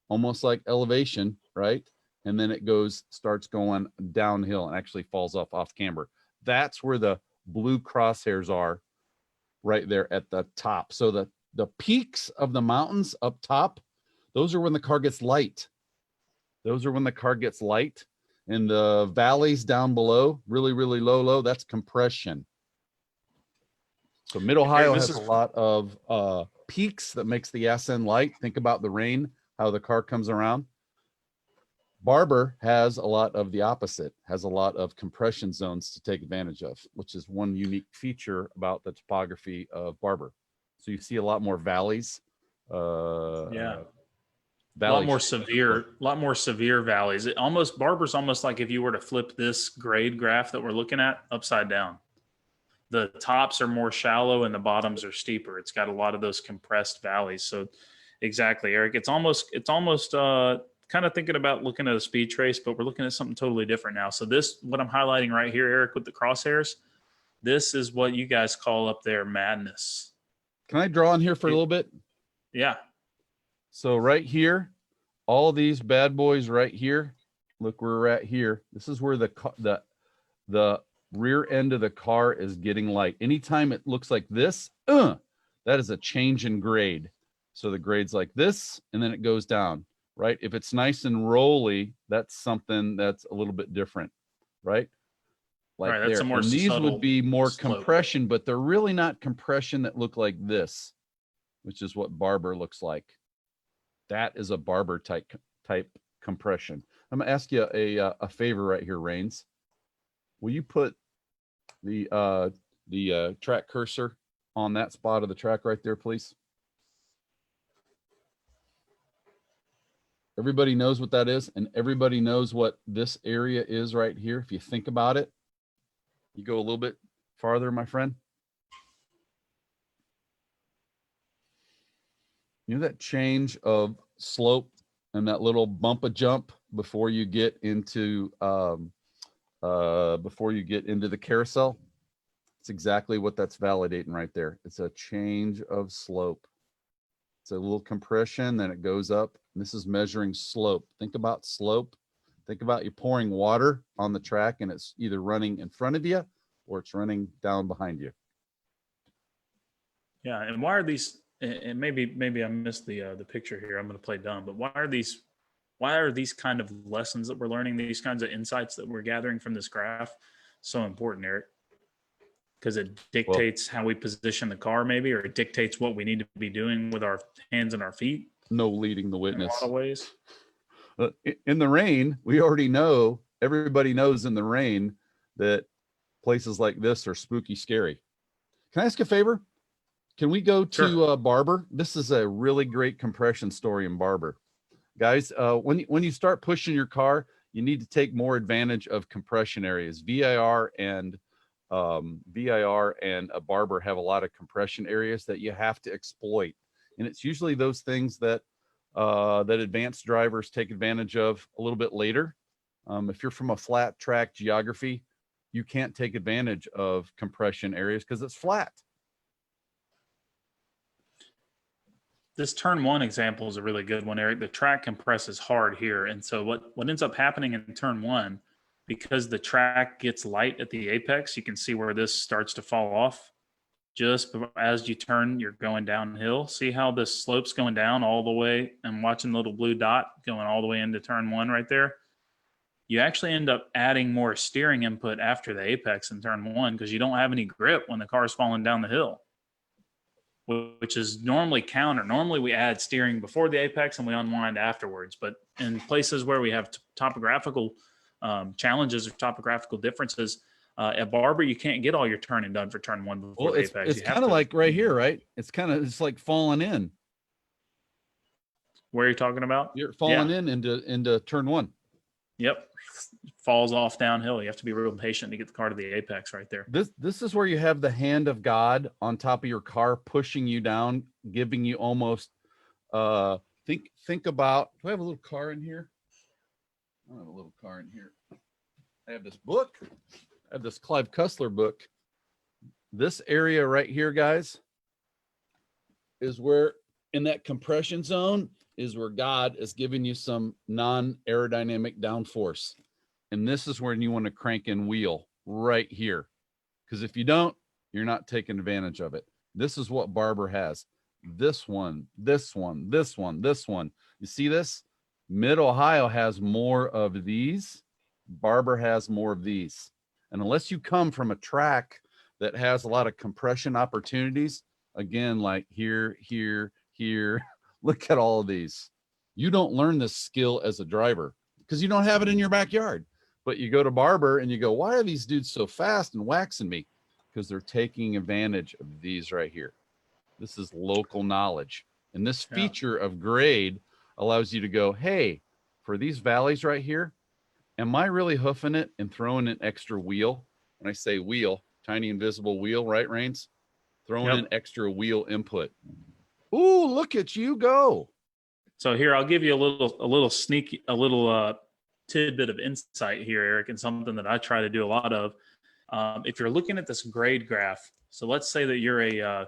almost like elevation, right? And then it starts going downhill and actually falls off camber. That's where the blue crosshairs are, right there at the top. So the peaks of the mountains up top, those are when the car gets light. Those are when the car gets light. And the valleys down below, really, really low, that's compression. So Mid-Ohio has a lot of peaks that makes the ass end light. Think about the rain, how the car comes around. Barber has a lot of the opposite, has a lot of compression zones to take advantage of, which is one unique feature about the topography of Barber. So you see a lot more valleys. Yeah. A Valley lot more severe valleys. Barber's almost like if you were to flip this grade graph that we're looking at upside down. The tops are more shallow and the bottoms are steeper. It's got a lot of those compressed valleys. So exactly, Eric. It's almost kind of thinking about looking at a speed trace, but we're looking at something totally different now. So what I'm highlighting right here, Eric, with the crosshairs, this is what you guys call up there madness. Can I draw on here for a little bit? Yeah. So right here, all these bad boys right here, look where we're at here. This is where the rear end of the car is getting light. Anytime it looks like this, that is a change in grade. So the grade's like this, and then it goes down, right? If it's nice and rolly, that's something that's a little bit different, right? Like right, that's there. A more and these would be more slope. Compression, but they're really not compression that look like this, which is what Barber looks like. That is a Barber type compression. I'm gonna ask you a favor right here, Rains. Will you put the track cursor on that spot of the track right there, please? Everybody knows what that is, and everybody knows what this area is right here. If you think about it, you go a little bit farther, my friend. You know that change of slope and that little bump a jump before you get into the carousel? It's exactly what that's validating right there. It's a change of slope. It's a little compression, then it goes up. And this is measuring slope. Think about slope. Think about you pouring water on the track and it's either running in front of you or it's running down behind you. Yeah, and why are these? And maybe I missed the picture here. I'm going to play dumb, but why are these kind of lessons that we're learning, these kinds of insights that we're gathering from this graph, so important, Eric? Because it dictates how we position the car, maybe, or it dictates what we need to be doing with our hands and our feet. No leading the witness. In a lot of ways. In the rain, we already know, everybody knows in the rain that places like this are spooky scary. Can I ask a favor? Can we go to Barber? This is a really great compression story in Barber. Guys, when you start pushing your car, you need to take more advantage of compression areas. VIR and a Barber have a lot of compression areas that you have to exploit. And it's usually those things that advanced drivers take advantage of a little bit later. If you're from a flat track geography, you can't take advantage of compression areas because it's flat. This turn one example is a really good one, Eric. The track compresses hard here. And so what ends up happening in turn one, because the track gets light at the apex, you can see where this starts to fall off. Just as you turn, you're going downhill. See how the slope's going down all the way? I'm watching the little blue dot going all the way into turn one right there. You actually end up adding more steering input after the apex in turn one because you don't have any grip when the car's falling down the hill, which is normally counter. Normally we add steering before the apex and we unwind afterwards. But in places where we have topographical challenges or topographical differences, at Barber, you can't get all your turning done for turn one before the apex. It's kind of like right here, right? It's like falling in. Where are you talking about? You're falling into turn one. Yep. Falls off downhill. You have to be real patient to get the car to the apex right there. This is where you have the hand of God on top of your car, pushing you down, giving you almost think about, do I have a little car in here? I don't have a little car in here. I have this book. I have this Clive Cussler book. This area right here, guys, is where in that compression zone is where God is giving you some non-aerodynamic downforce. And this is when you want to crank and wheel right here. Because if you don't, you're not taking advantage of it. This is what Barber has. This one, this one, this one, this one. You see this? Mid-Ohio has more of these. Barber has more of these. And unless you come from a track that has a lot of compression opportunities, again, like here, here, here, look at all of these. You don't learn this skill as a driver because you don't have it in your backyard. But you go to Barber and you go, why are these dudes so fast and waxing me? Because they're taking advantage of these right here. This is local knowledge. And this feature of grade allows you to go, hey, for these valleys right here, am I really hoofing it and throwing an extra wheel? When I say wheel, tiny invisible wheel, right, Rains? Throwing an extra wheel input. Ooh, look at you go. So here, I'll give you a little tidbit of insight here, Eric, and something that I try to do a lot of. If you're looking at this grade graph, so let's say that you're a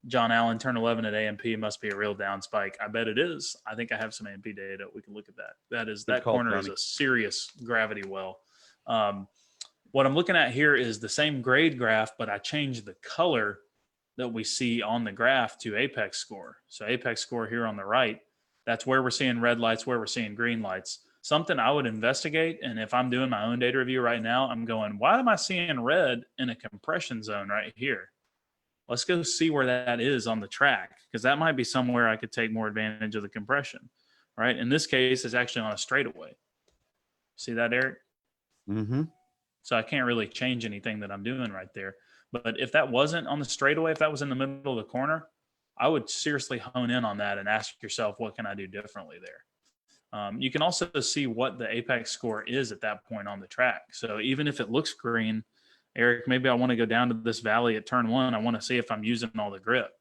John Allen turn 11 at AMP must be a real down spike. I bet it is. I think I have some AMP data. We can look at that. That corner is a serious gravity well. What I'm looking at here is the same grade graph, but I changed the color that we see on the graph to apex score. So apex score here on the right, that's where we're seeing red lights, where we're seeing green lights. Something I would investigate, and if I'm doing my own data review right now, I'm going, why am I seeing red in a compression zone right here? Let's go see where that is on the track, because that might be somewhere I could take more advantage of the compression, right? In this case, it's actually on a straightaway. See that, Eric? Mm-hmm. So I can't really change anything that I'm doing right there. But if that wasn't on the straightaway, if that was in the middle of the corner, I would seriously hone in on that and ask yourself, what can I do differently there? You can also see what the apex score is at that point on the track. So even if it looks green, Eric, maybe I want to go down to this valley at turn 1. I want to see if I'm using all the grip,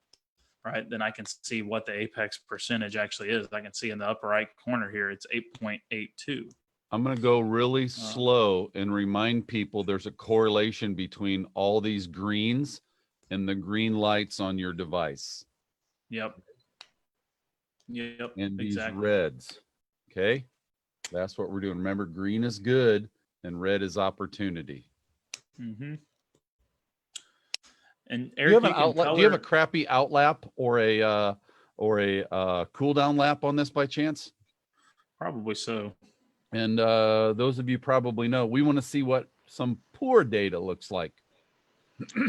right? Then I can see what the apex percentage actually is. I can see in the upper right corner here, it's 8.82. I'm going to go really slow and remind people there's a correlation between all these greens and the green lights on your device. Yep. And these reds. Okay. That's what we're doing. Remember, green is good and red is opportunity. Mm-hmm. And Eric, do you have a crappy outlap or a cool down lap on this by chance? Probably so. And those of you probably know, we want to see what some poor data looks like.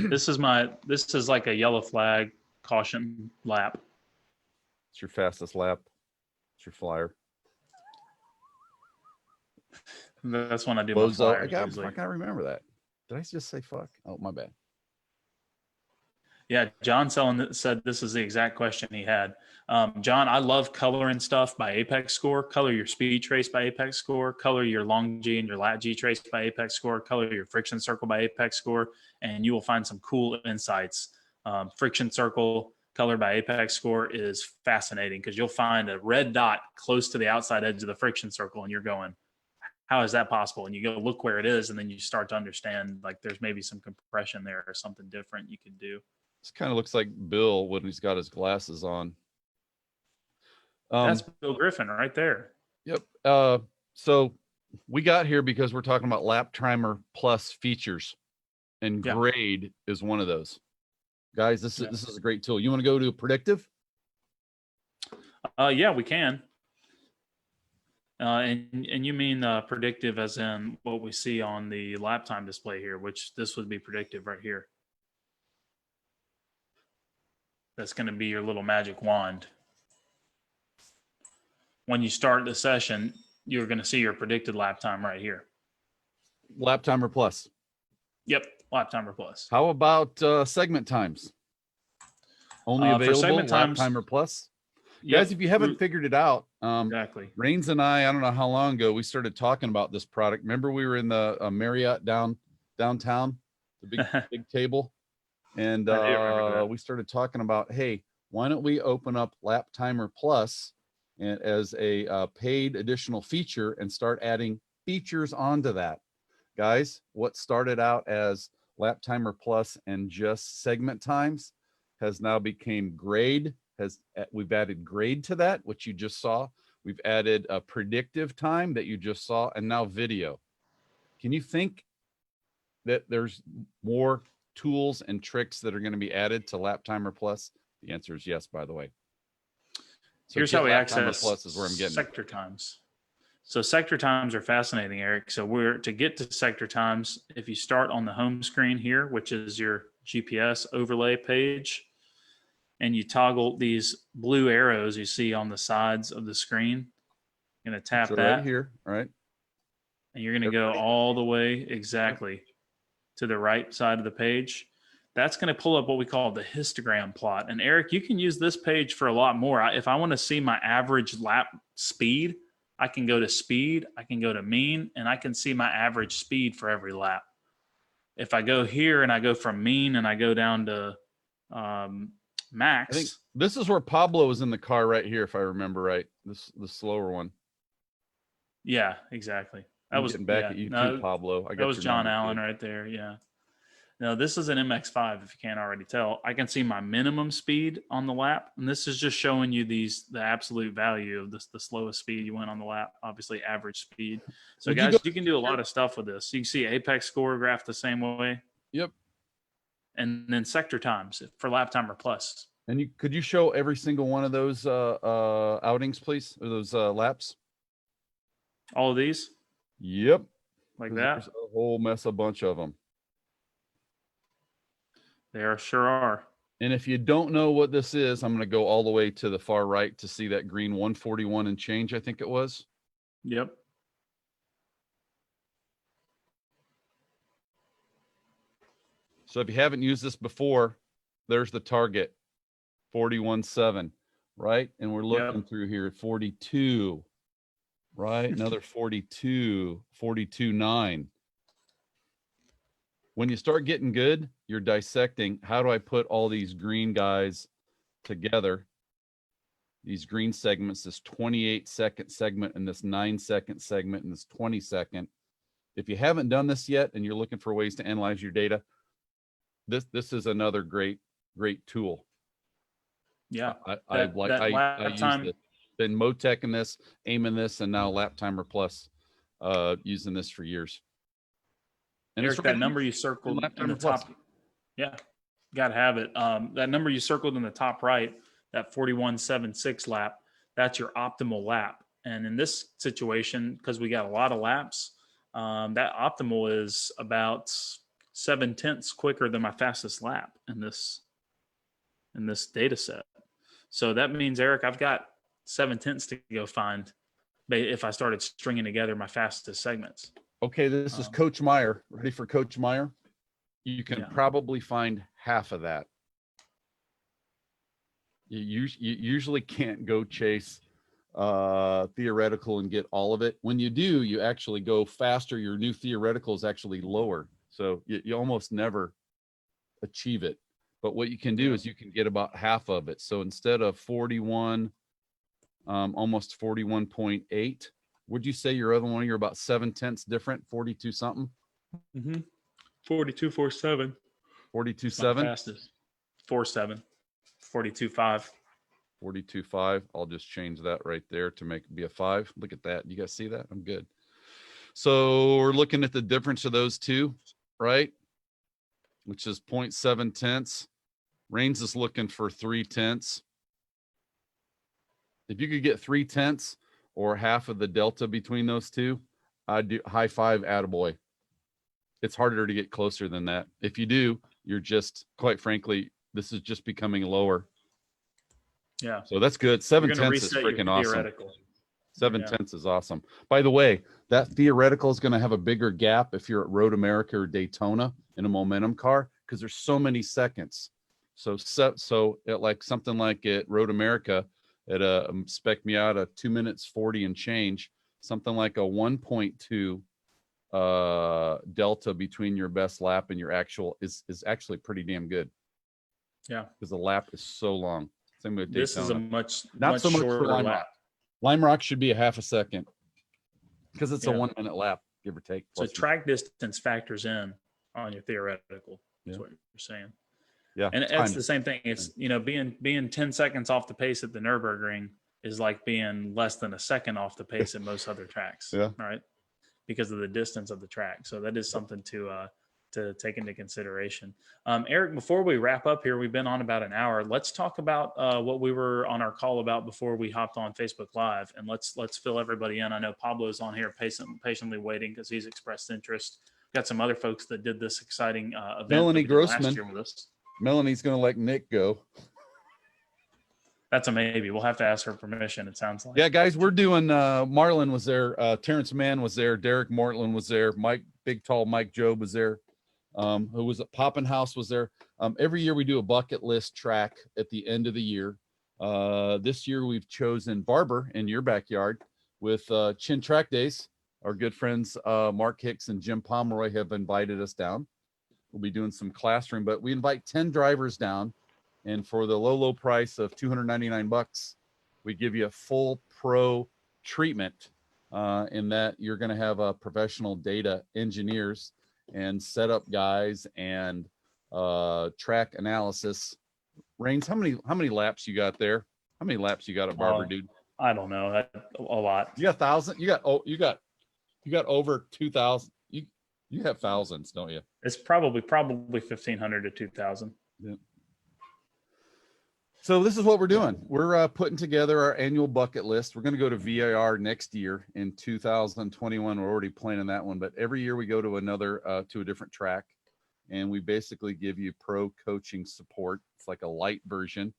This is like a yellow flag caution lap. It's your fastest lap. It's your flyer. That's when I do my flyers. I can't remember that. Did I just say fuck? Oh, my bad. Yeah, John Sellon said this is the exact question he had. John, I love coloring stuff by apex score. Color your speed trace by apex score. Color your long G and your lat G trace by apex score. Color your friction circle by apex score, and you will find some cool insights. Friction circle colored by apex score is fascinating because you'll find a red dot close to the outside edge of the friction circle, and you're going, how is that possible? And you go look where it is, and then you start to understand like there's maybe some compression there or something different you can do. This kind of looks like Bill when he's got his glasses on. That's Bill Griffin right there. Yep. So we got here because we're talking about Lap Timer Plus features, and grade is one of those. Guys, this is a great tool. You want to go to predictive? Yeah, we can. And you mean predictive as in what we see on the lap time display here, which this would be predictive right here. That's going to be your little magic wand. When you start the session, you're going to see your predicted lap time right here. Lap Timer Plus. Yep, Lap Timer Plus. How about segment times? Only available Lap Timer Plus. Yep. Guys, if you haven't figured it out, exactly. Rains and I don't know how long ago we started talking about this product. Remember we were in the Marriott downtown, the big table, and we started talking about, hey, why don't we open up Lap Timer Plus and as a paid additional feature and start adding features onto that. Guys, what started out as Lap Timer Plus and just segment times has now became grade. We've added grade to that, which you just saw. We've added a predictive time that you just saw, and now video. Can you think that there's more tools and tricks that are going to be added to Lap Timer Plus? The answer is yes, by the way. So here's how we Lap Timer access Plus is where I'm getting sector times. So sector times are fascinating, Eric. So to get to sector times, if you start on the home screen here, which is your GPS overlay page, and you toggle these blue arrows you see on the sides of the screen, you're going to tap that right here, right? And you're going to go all the way exactly to the right side of the page. That's going to pull up what we call the histogram plot. And Eric, you can use this page for a lot more. If I want to see my average lap speed, I can go to speed, I can go to mean, and I can see my average speed for every lap. If I go here and I go from mean and I go down to max. I think this is where Pablo is in the car right here, if I remember right. The slower one. Yeah, exactly. That I'm was getting back at you too, Pablo. That was John Allen right there. Yeah. Now this is an MX5. If you can't already tell, I can see my minimum speed on the lap, and this is just showing you the absolute value of the slowest speed you went on the lap. Obviously, average speed. So guys, you can do a lot of stuff with this. You can see apex score graph the same way. Yep. And then sector times for Lap Timer Plus. And could you show every single one of those outings, please, or those laps? All of these? Yep. Like that? There's a whole bunch of them. There sure are. And if you don't know what this is, I'm going to go all the way to the far right to see that green 141 and change, I think it was. Yep. So if you haven't used this before, there's the target, 41.7, right? And we're looking through here at 42, right? Another 42, 42.9. When you start getting good, you're dissecting, how do I put all these green guys together? These green segments, this 28-second segment and this 9-second segment and this 20-second. If you haven't done this yet and you're looking for ways to analyze your data, this is another great tool. Yeah. I use it. Been Motec in this, aiming this, and now Lap Timer Plus, using this for years. And Eric, that number you circled in the top, got to have it. That number you circled in the top right, that 41.76 lap, that's your optimal lap. And in this situation, because we got a lot of laps, that optimal is about 0.7 quicker than my fastest lap in this data set. So that means, Eric, I've got 0.7 to go find if I started stringing together my fastest segments. Okay, this is Coach Meyer. Ready for Coach Meyer? You can probably find half of that. You usually can't go chase theoretical and get all of it. When you do, you actually go faster. Your new theoretical is actually lower. So you almost never achieve it. But what you can do is you can get about half of it. So instead of 41, almost 41.8, would you say your other one, you're about 0.7 different, 42 something? 42.47. 42.7? Fastest. 4.7. 42.5. 42.5. I'll just change that right there to make it be a 5. Look at that. You guys see that? I'm good. So we're looking at the difference of those two, right? Which is 0.7. Rains is looking for 0.3. If you could get 0.3 or half of the delta between those two, I'd do high five, attaboy. It's harder to get closer than that. If you do, you're just, quite frankly, this is just becoming lower. Yeah. So that's good. 0.7 is freaking awesome. 0.7 is awesome. By the way, that theoretical is going to have a bigger gap if you're at Road America or Daytona in a momentum car, because there's so many seconds. So at like something like at Road America, at a spec me out a 2 minutes 40 and change, something like a 1.2 delta between your best lap and your actual is actually pretty damn good. Yeah, because the lap is so long. Same with Daytona. This is a much so much shorter for Lime lap. Rock. Lime Rock should be a half a second because it's a 1 minute lap, give or take. So track distance factors in on your theoretical. That's what you're saying. Yeah. And it's the same thing. It's, being 10 seconds off the pace at the Nürburgring is like being less than a second off the pace at most other tracks, Yeah. right? Because of the distance of the track. So that is something to take into consideration. Eric, before we wrap up here, we've been on about an hour. Let's talk about what we were on our call about before we hopped on Facebook Live, and let's fill everybody in. I know Pablo's on here patiently waiting because he's expressed interest. Got some other folks that did this exciting event Melanie Grossman last year with us. Melanie's going to let Nick go. That's a maybe. We'll have to ask her permission, it sounds like. Yeah, guys, we're doing Marlin was there, Terrence Mann was there, Derek Mortland was there, Big Tall Mike Job was there, who was at Poppenhouse was there. Every year we do a bucket list track at the end of the year. This year we've chosen Barber in your backyard with Chin Track Days. Our good friends Mark Hicks and Jim Pomeroy have invited us down. We'll be doing some classroom, but we invite 10 drivers down. And for the low price of $299, we give you a full pro treatment in that you're going to have professional data engineers and setup guys and track analysis. Rains, how many laps you got there? How many laps you got at Barber, dude? I don't know. A lot. You got 1,000? You got over 2,000. You have thousands, don't you? It's probably 1,500 to 2,000. Yeah. So this is what we're doing. We're putting together our annual bucket list. We're going to go to VIR next year in 2021. We're already planning that one, but every year we go to a different track, and we basically give you pro coaching support. It's like a light version.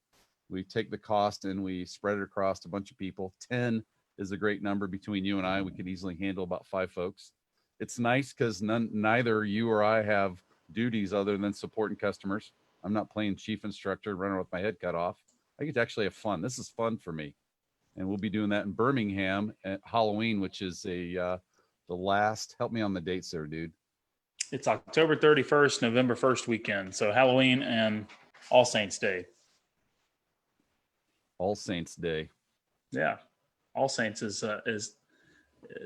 We take the cost and we spread it across a bunch of people. 10 is a great number between you and I. We could easily handle about 5 folks. It's nice because neither you or I have duties other than supporting customers. I'm not playing chief instructor, running with my head cut off. I get to actually have fun. This is fun for me. And we'll be doing that in Birmingham at Halloween, which is the last, help me on the dates there, dude. It's October 31st, November 1st weekend. So Halloween and All Saints Day. All Saints Day. Yeah. All Saints is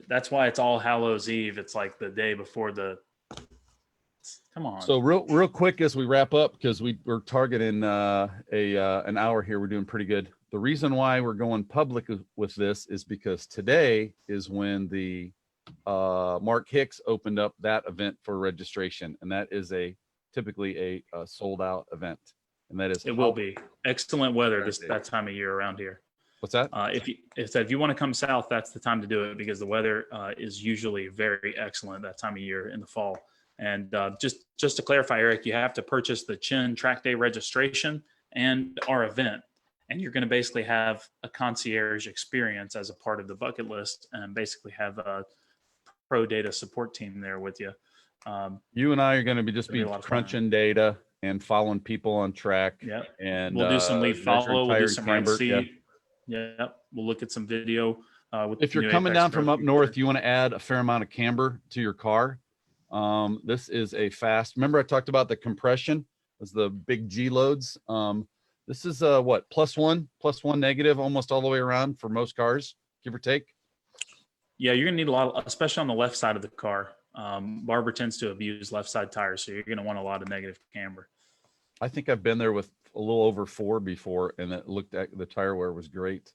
that's why it's All Hallows Eve. It's like the day before come on. So real quick as we wrap up, because we're targeting an hour here. We're doing pretty good. The reason why we're going public with this is because today is when the Mark Hicks opened up that event for registration, and that is typically a sold out event, and that is will be excellent weather that time of year around here. What's that? If you want to come south, that's the time to do it because the weather is usually very excellent that time of year in the fall. And just to clarify, Eric, you have to purchase the Chin Track Day registration and our event. And you're going to basically have a concierge experience as a part of the bucket list and basically have a pro data support team there with you. You and I are going to be crunching data and following people on track. Yeah. And we'll do some lead follow. We'll do some right seat. Yeah. We'll look at some video. If you're coming down from up north, you want to add a fair amount of camber to your car. This is a fast, remember I talked about the compression as the big G loads. This is what, +1 negative almost all the way around for most cars, give or take. Yeah, you're gonna need a lot, especially on the left side of the car. Barber tends to abuse left side tires, so you're gonna want a lot of negative camber. I think I've been there with a little over 4 before, and it looked at the tire wear was great.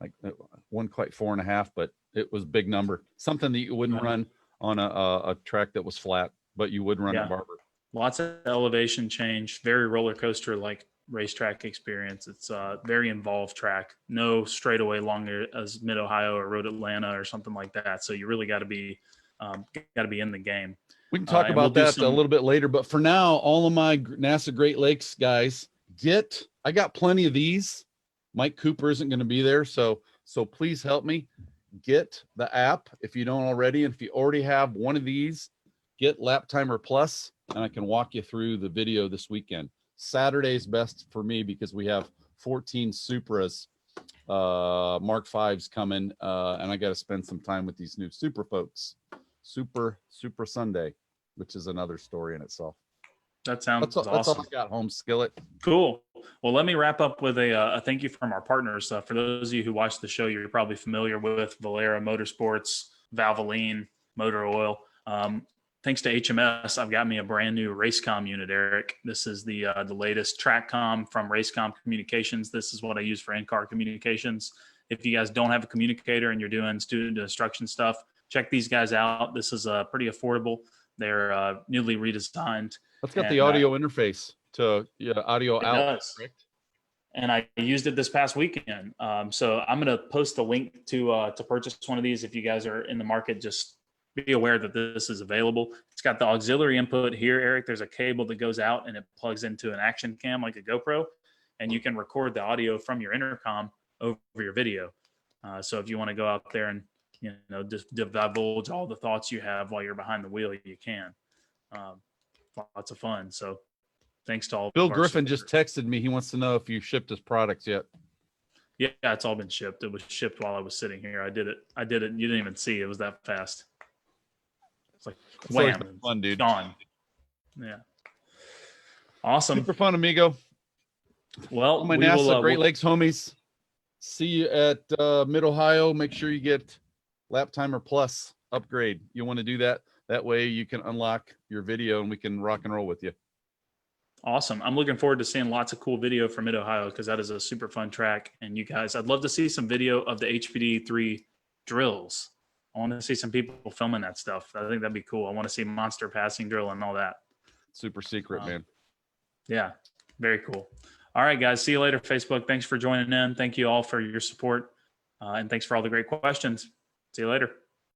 Like it wasn't quite 4.5, but it was a big number. Something that you wouldn't run on a track that was flat, but you would run at Barber. Lots of elevation change, very roller coaster like racetrack experience. It's a very involved track. No straightaway longer as Mid Ohio or Road Atlanta or something like that. So you really got to be in the game. We can talk about that a little bit later, but for now, all of my NASA Great Lakes guys, I got plenty of these. Mike Cooper isn't going to be there, so please help me. Get the app if you don't already, and if you already have one of these, get Lap Timer Plus, and I can walk you through the video this weekend. Saturday's best for me because we have 14 Supras, Mark V's coming, and I got to spend some time with these new Supra folks. Super Sunday, which is another story in itself. That sounds awesome. That's all I got, home skillet. Cool. Well, let me wrap up with a thank you from our partners. For those of you who watch the show, you're probably familiar with Valera Motorsports, Valvoline, Motor Oil. thanks to HMS, I've got me a brand new Racecom unit, Eric. This is the latest TrackCom from Racecom Communications. This is what I use for in-car communications. If you guys don't have a communicator and you're doing student instruction stuff, check these guys out. This is pretty affordable. They're newly redesigned. That's got the audio interface to audio out. Does. Correct? And I used it this past weekend. So I'm going to post a link to purchase one of these. If you guys are in the market, just be aware that this is available. It's got the auxiliary input here, Eric. There's a cable that goes out and it plugs into an action cam like a GoPro, and you can record the audio from your intercom over your video. So if you want to go out there and just divulge all the thoughts you have while you're behind the wheel, you can. Lots of fun. So thanks to all. Bill Griffin just texted me. He wants to know if you shipped his products yet. Yeah, it's all been shipped. It was shipped while I was sitting here. I did it. You didn't even see it. It was that fast. It's like wham, fun, dude. Gone. Yeah. Awesome. Super fun, amigo. Well, all my NASA Great Lakes homies. See you at Mid Ohio. Make sure you get Lap Timer Plus upgrade. You want to do that? That way you can unlock your video and we can rock and roll with you. Awesome. I'm looking forward to seeing lots of cool video from Mid Ohio because that is a super fun track. And you guys, I'd love to see some video of the HPD3 drills. I want to see some people filming that stuff. I think that'd be cool. I want to see monster passing drill and all that. Super secret, man. Yeah, very cool. All right, guys. See you later, Facebook. Thanks for joining in. Thank you all for your support. And thanks for all the great questions. See you later.